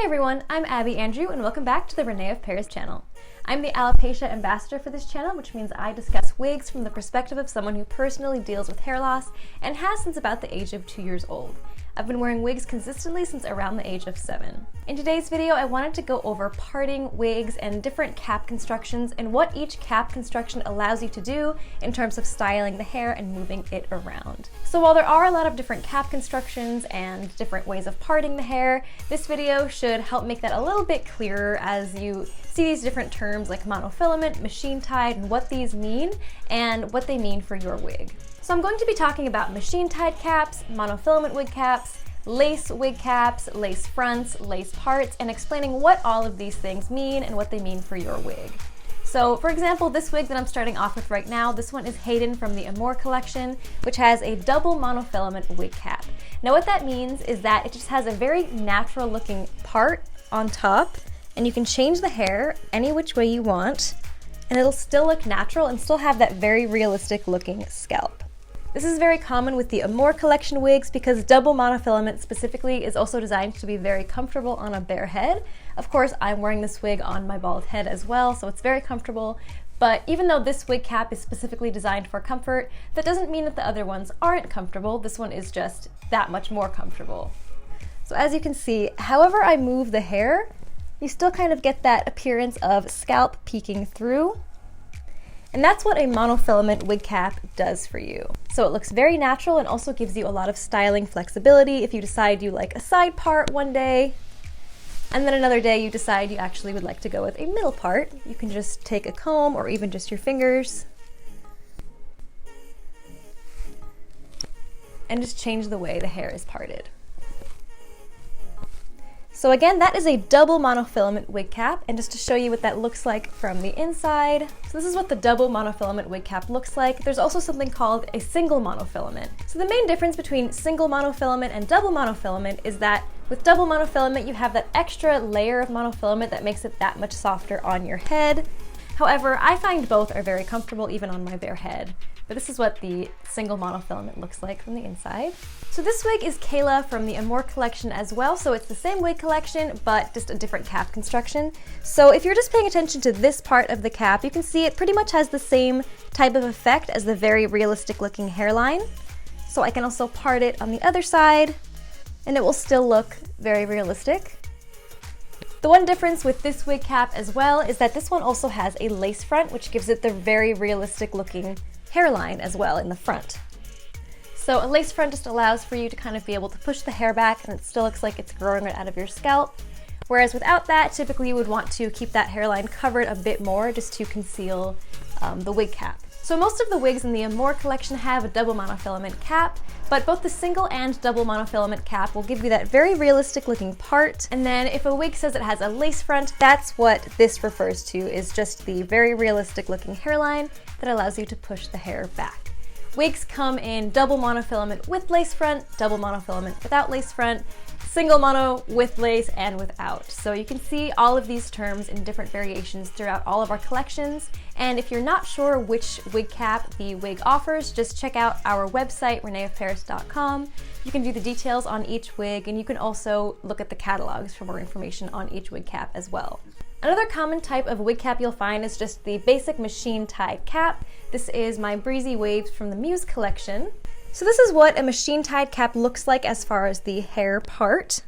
everyone, I'm Abby Andrew and welcome back to the René of Paris channel. I'm the Alopecia Ambassador for this channel, which means I discuss wigs from the perspective of someone who personally deals with hair loss and has since about the age of 2 years old. I've been wearing wigs consistently since around the age of 7. In today's video, I wanted to go over parting wigs and different cap constructions and what each cap construction allows you to do in terms of styling the hair and moving it around. So while there are a lot of different cap constructions and different ways of parting the hair, this video should help make that a little bit clearer as you see these different terms like monofilament, machine tied, and what these mean and what they mean for your wig. So I'm going to be talking about machine tied caps, monofilament wig caps, lace wig caps, lace fronts, lace parts, and explaining what all of these things mean and what they mean for your wig. So for example, this wig that I'm starting off with right now, this one is Hayden from the Amore Collection, which has a double monofilament wig cap. Now what that means is that it just has a very natural looking part on top, and you can change the hair any which way you want, and it'll still look natural and still have that very realistic looking scalp. This is very common with the Amore Collection wigs because double monofilament specifically is also designed to be very comfortable on a bare head. Of course, I'm wearing this wig on my bald head as well, so it's very comfortable. But even though this wig cap is specifically designed for comfort, that doesn't mean that the other ones aren't comfortable. This one is just that much more comfortable. So as you can see, however I move the hair, you still kind of get that appearance of scalp peeking through. And that's what a monofilament wig cap does for you. So it looks very natural and also gives you a lot of styling flexibility if you decide you like a side part one day, and then another day you decide you actually would like to go with a middle part. You can just take a comb or even just your fingers and just change the way the hair is parted. So again, that is a double monofilament wig cap, and just to show you what that looks like from the inside. So this is what the double monofilament wig cap looks like. There's also something called a single monofilament. So the main difference between single monofilament and double monofilament is that with double monofilament, you have that extra layer of monofilament that makes it that much softer on your head. However, I find both are very comfortable even on my bare head. But this is what the single monofilament looks like from the inside. So this wig is Kayla from the Amore Collection as well, so it's the same wig collection, but just a different cap construction. So if you're just paying attention to this part of the cap, you can see it pretty much has the same type of effect as the very realistic looking hairline. So I can also part it on the other side, and it will still look very realistic. The one difference with this wig cap as well is that this one also has a lace front, which gives it the very realistic looking hairline as well in the front. So a lace front just allows for you to kind of be able to push the hair back and it still looks like it's growing right out of your scalp. Whereas without that, typically you would want to keep that hairline covered a bit more just to conceal the wig cap. So most of the wigs in the Amore Collection have a double monofilament cap, but both the single and double monofilament cap will give you that very realistic looking part. And then if a wig says it has a lace front, that's what this refers to, is just the very realistic looking hairline that allows you to push the hair back. Wigs come in double monofilament with lace front, double monofilament without lace front, single mono with lace and without. So you can see all of these terms in different variations throughout all of our collections. And if you're not sure which wig cap the wig offers, just check out our website, reneofparis.com. You can view the details on each wig, and you can also look at the catalogs for more information on each wig cap as well. Another common type of wig cap you'll find is just the basic machine tied cap. This is my Breezy Waves from the Muse collection. So this is what a machine tied cap looks like as far as the hair part.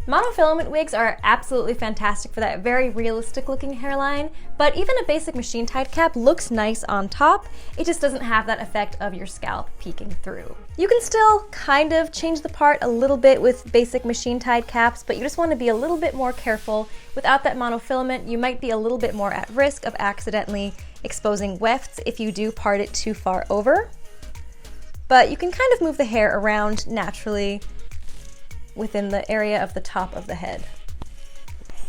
Monofilament wigs are absolutely fantastic for that very realistic looking hairline, but even a basic machine tied cap looks nice on top. It just doesn't have that effect of your scalp peeking through. You can still kind of change the part a little bit with basic machine tied caps, but you just want to be a little bit more careful. Without that monofilament, you might be a little bit more at risk of accidentally exposing wefts if you do part it too far over. But you can kind of move the hair around naturally within the area of the top of the head.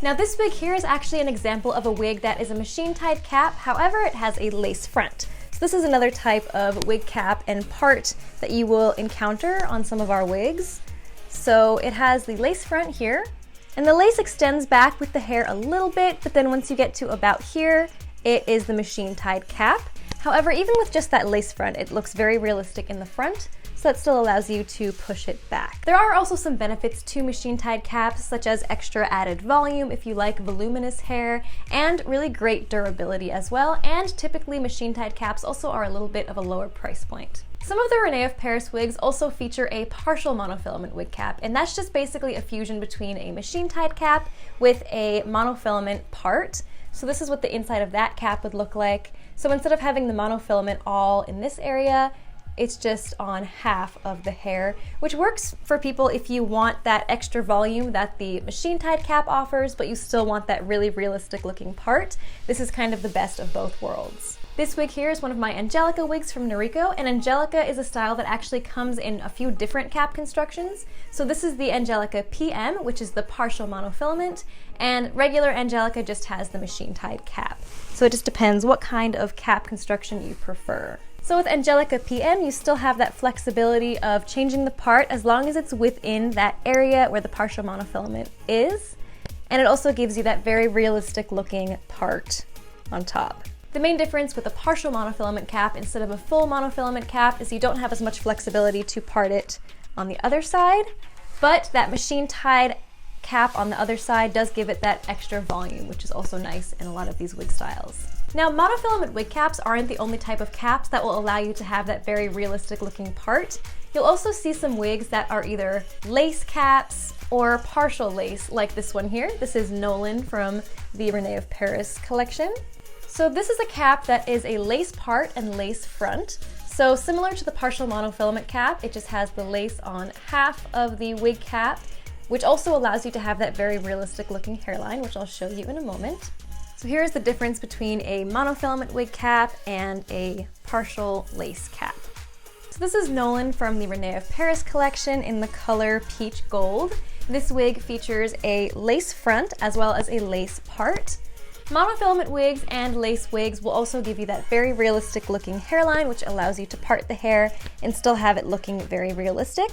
Now this wig here is actually an example of a wig that is a machine tied cap, however it has a lace front. So this is another type of wig cap and part that you will encounter on some of our wigs. So it has the lace front here, and the lace extends back with the hair a little bit, but then once you get to about here, it is the machine tied cap. However, even with just that lace front, it looks very realistic in the front. so that still allows you to push it back. There are also some benefits to machine-tied caps, such as extra added volume if you like voluminous hair, and really great durability as well, and typically machine-tied caps also are a little bit of a lower price point. Some of the René of Paris wigs also feature a partial monofilament wig cap, and that's just basically a fusion between a machine-tied cap with a monofilament part. So this is what the inside of that cap would look like. So instead of having the monofilament all in this area, it's just on half of the hair, which works for people if you want that extra volume that the machine-tied cap offers, but you still want that really realistic looking part. This is kind of the best of both worlds. This wig here is one of my Angelica wigs from Noriko, and Angelica is a style that actually comes in a few different cap constructions. So this is the Angelica Pm, which is the partial monofilament, and regular Angelica just has the machine-tied cap. So it just depends what kind of cap construction you prefer. So with Angelica Pm, you still have that flexibility of changing the part as long as it's within that area where the partial monofilament is, and it also gives you that very realistic looking part on top. The main difference with a partial monofilament cap instead of a full monofilament cap is you don't have as much flexibility to part it on the other side, but that machine-tied cap on the other side does give it that extra volume, which is also nice in a lot of these wig styles. Now, monofilament wig caps aren't the only type of caps that will allow you to have that very realistic looking part. You'll also see some wigs that are either lace caps or partial lace, like this one here. This is Nolan from the René of Paris collection. So this is a cap that is a lace part and lace front. So similar to the partial monofilament cap, it just has the lace on half of the wig cap, which also allows you to have that very realistic looking hairline, which I'll show you in a moment. So here's the difference between a monofilament wig cap and a partial lace cap. So this is Nolan from the René of Paris collection in the color peach gold. This wig features a lace front as well as a lace part. Monofilament wigs and lace wigs will also give you that very realistic looking hairline, which allows you to part the hair and still have it looking very realistic.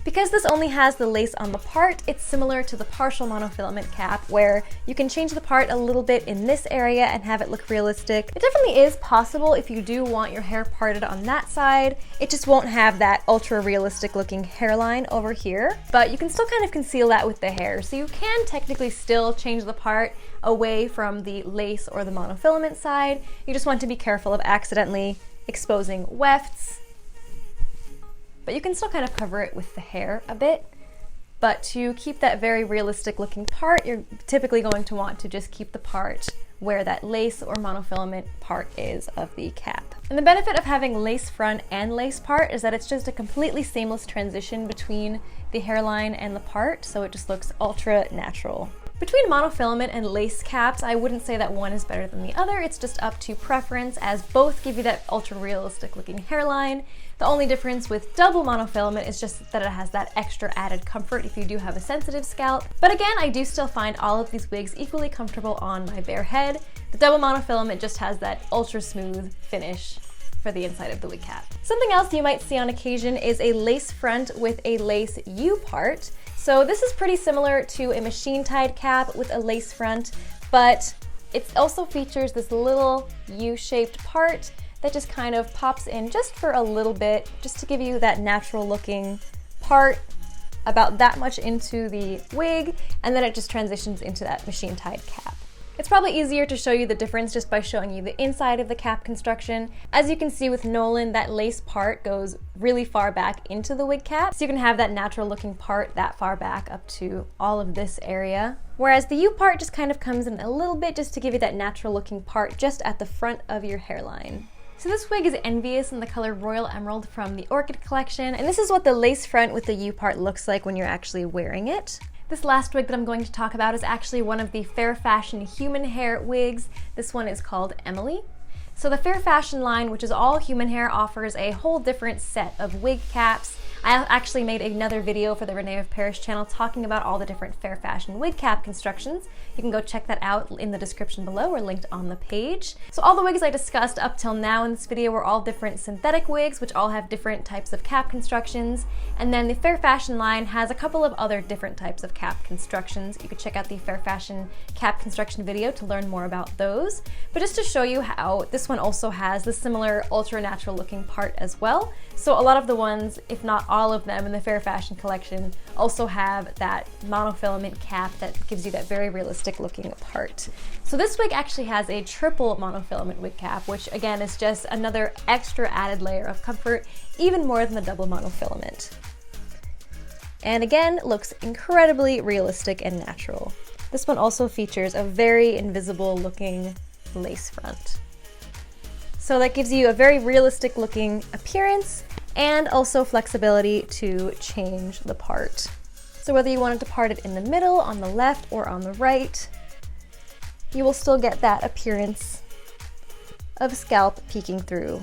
Because this only has the lace on the part, it's similar to the partial monofilament cap where you can change the part a little bit in this area and have it look realistic. It definitely is possible if you do want your hair parted on that side. It just won't have that ultra realistic looking hairline over here, but you can still kind of conceal that with the hair. So you can technically still change the part away from the lace or the monofilament side. You just want to be careful of accidentally exposing wefts. But you can still kind of cover it with the hair a bit. But to keep that very realistic looking part, you're typically going to want to just keep the part where that lace or monofilament part is of the cap. And the benefit of having lace front and lace part is that it's just a completely seamless transition between the hairline and the part, so it just looks ultra natural. Between monofilament and lace caps, I wouldn't say that one is better than the other. It's just up to preference, as both give you that ultra realistic looking hairline. The only difference with double monofilament is just that it has that extra added comfort if you do have a sensitive scalp. But again, I do still find all of these wigs equally comfortable on my bare head. The double monofilament just has that ultra smooth finish for the inside of the wig cap. Something else you might see on occasion is a lace front with a lace U part. So this is pretty similar to a machine-tied cap with a lace front, but it also features this little U-shaped part that just kind of pops in just for a little bit, just to give you that natural looking part about that much into the wig, and then it just transitions into that machine-tied cap. It's probably easier to show you the difference just by showing you the inside of the cap construction. As you can see with Nolan, that lace part goes really far back into the wig cap, so you can have that natural looking part that far back up to all of this area. Whereas the U part just kind of comes in a little bit just to give you that natural looking part just at the front of your hairline. So this wig is Envious in the color Royal Emerald from the Orchid Collection, and this is what the lace front with the U part looks like when you're actually wearing it. This last wig that I'm going to talk about is actually one of the Fair Fashion human hair wigs. This one is called Emily. So the Fair Fashion line, which is all human hair, offers a whole different set of wig caps. I actually made another video for the René of Paris channel talking about all the different fair fashion wig cap constructions. You can go check that out in the description below or linked on the page. So all the wigs I discussed up till now in this video were all different synthetic wigs, which all have different types of cap constructions. And then the fair fashion line has a couple of other different types of cap constructions. You could check out the fair fashion cap construction video to learn more about those. But just to show you how this one also has the similar ultra natural looking part as well. So a lot of the ones, if not all of them in the fair fashion collection, also have that monofilament cap that gives you that very realistic looking part. So this wig actually has a triple monofilament wig cap, which again is just another extra added layer of comfort, even more than the double monofilament. And again, looks incredibly realistic and natural. This one also features a very invisible looking lace front. So that gives you a very realistic looking appearance and also flexibility to change the part. So whether you wanted to part it in the middle, on the left, or on the right, you will still get that appearance of scalp peeking through.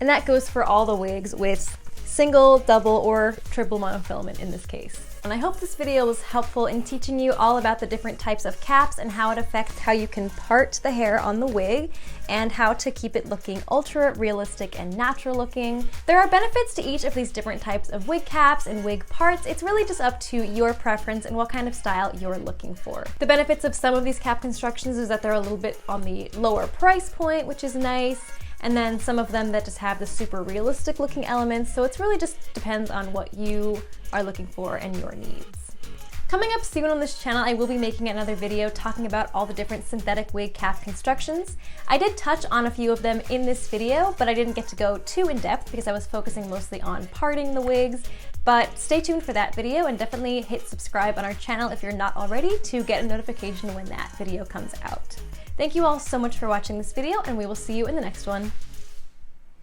And that goes for all the wigs with single, double, or triple monofilament in this case. And I hope this video was helpful in teaching you all about the different types of caps and how it affects how you can part the hair on the wig and how to keep it looking ultra realistic and natural looking. There are benefits to each of these different types of wig caps and wig parts. It's really just up to your preference and what kind of style you're looking for. The benefits of some of these cap constructions is that they're a little bit on the lower price point, which is nice. And then some of them that just have the super realistic looking elements. So it's really just depends on what you are looking for and your needs. Coming up soon on this channel, I will be making another video talking about all the different synthetic wig cap constructions. I did touch on a few of them in this video, but I didn't get to go too in depth because I was focusing mostly on parting the wigs. But stay tuned for that video and definitely hit subscribe on our channel if you're not already to get a notification when that video comes out. Thank you all so much for watching this video, and we will see you in the next one.